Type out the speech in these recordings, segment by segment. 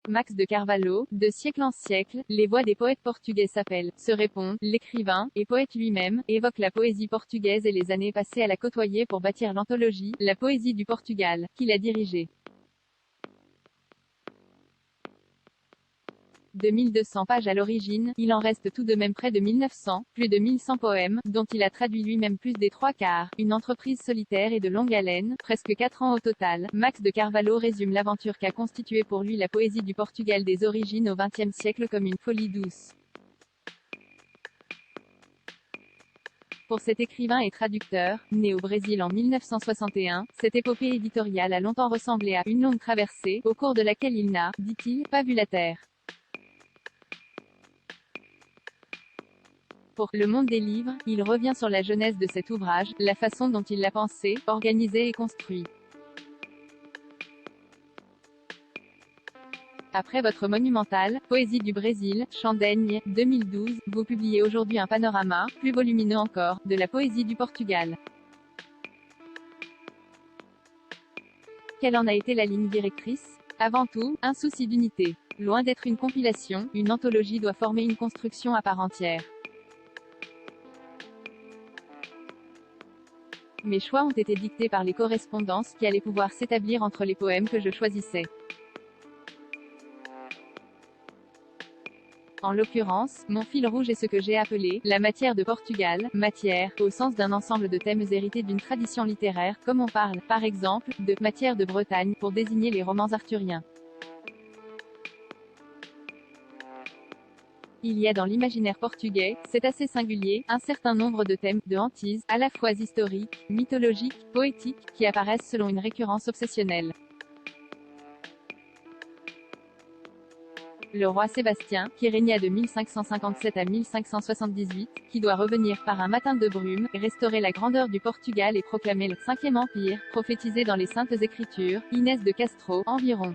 Max de Carvalho, de siècle en siècle, les voix des poètes portugais s'appellent, se répondent, l'écrivain, et poète lui-même, évoque la poésie portugaise et les années passées à la côtoyer pour bâtir l'anthologie, La poésie du Portugal, qu'il a dirigée. De 1200 pages à l'origine, il en reste tout de même près de 1900, plus de 1100 poèmes, dont il a traduit lui-même plus des 3/4, une entreprise solitaire et de longue haleine, presque 4 ans au total. Max de Carvalho résume l'aventure qu'a constituée pour lui la poésie du Portugal des origines au XXe siècle comme une folie douce. Pour cet écrivain et traducteur, né au Brésil en 1961, cette épopée éditoriale a longtemps ressemblé à une longue traversée, au cours de laquelle il n'a, dit-il, pas vu la terre. Pour Le Monde des livres, il revient sur la genèse de cet ouvrage, la façon dont il l'a pensé, organisé et construit. Après votre monumental Poésie du Brésil, Chandaigne, 2012, vous publiez aujourd'hui un panorama, plus volumineux encore, de la poésie du Portugal. Quelle en a été la ligne directrice? Avant tout, un souci d'unité. Loin d'être une compilation, une anthologie doit former une construction à part entière. Mes choix ont été dictés par les correspondances qui allaient pouvoir s'établir entre les poèmes que je choisissais. En l'occurrence, mon fil rouge est ce que j'ai appelé la matière de Portugal, matière, au sens d'un ensemble de thèmes hérités d'une tradition littéraire, comme on parle, par exemple, de matière de Bretagne, pour désigner les romans arthuriens. Il y a dans l'imaginaire portugais, c'est assez singulier, un certain nombre de thèmes, de hantises, à la fois historiques, mythologiques, poétiques, qui apparaissent selon une récurrence obsessionnelle. Le roi Sébastien, qui régna de 1557 à 1578, qui doit revenir par un matin de brume, restaurer la grandeur du Portugal et proclamer le 5e empire, prophétisé dans les Saintes Écritures, Inès de Castro, environ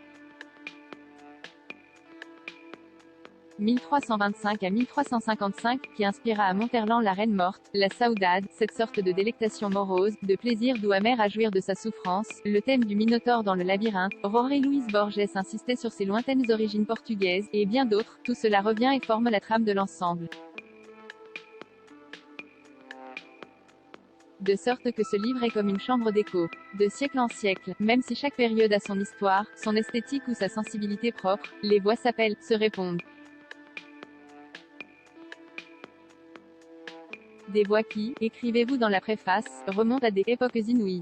1325 à 1355, qui inspira à Monterland la Reine morte, la saudade, cette sorte de délectation morose, de plaisir doux amer à jouir de sa souffrance, le thème du Minotaure dans le labyrinthe, Jorge Luis Borges insistait sur ses lointaines origines portugaises, et bien d'autres, tout cela revient et forme la trame de l'ensemble. De sorte que ce livre est comme une chambre d'écho. De siècle en siècle, même si chaque période a son histoire, son esthétique ou sa sensibilité propre, les voix s'appellent, se répondent. Des voix qui, écrivez-vous dans la préface, remontent à des époques inouïes.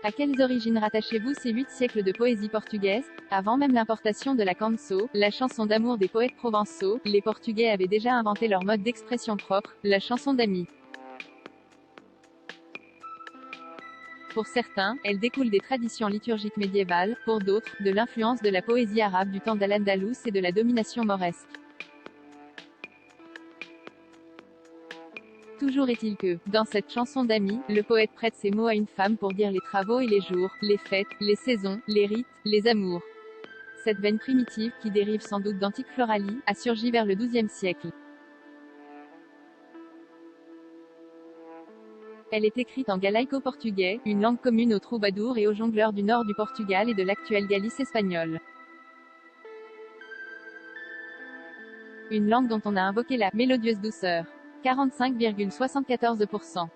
À quelles origines rattachez-vous ces 8 siècles de poésie portugaise? Avant même l'importation de la canção, la chanson d'amour des poètes provençaux, les Portugais avaient déjà inventé leur mode d'expression propre, la chanson d'amis. Pour certains, elle découle des traditions liturgiques médiévales, pour d'autres, de l'influence de la poésie arabe du temps d'Al-Andalus et de la domination mauresque. Toujours est-il que, dans cette chanson d'amis, le poète prête ses mots à une femme pour dire les travaux et les jours, les fêtes, les saisons, les rites, les amours. Cette veine primitive, qui dérive sans doute d'antique floralie, a surgi vers le XIIe siècle. Elle est écrite en galaïco-portugais, une langue commune aux troubadours et aux jongleurs du nord du Portugal et de l'actuelle Galice espagnole. Une langue dont on a invoqué la mélodieuse douceur. 45,74%.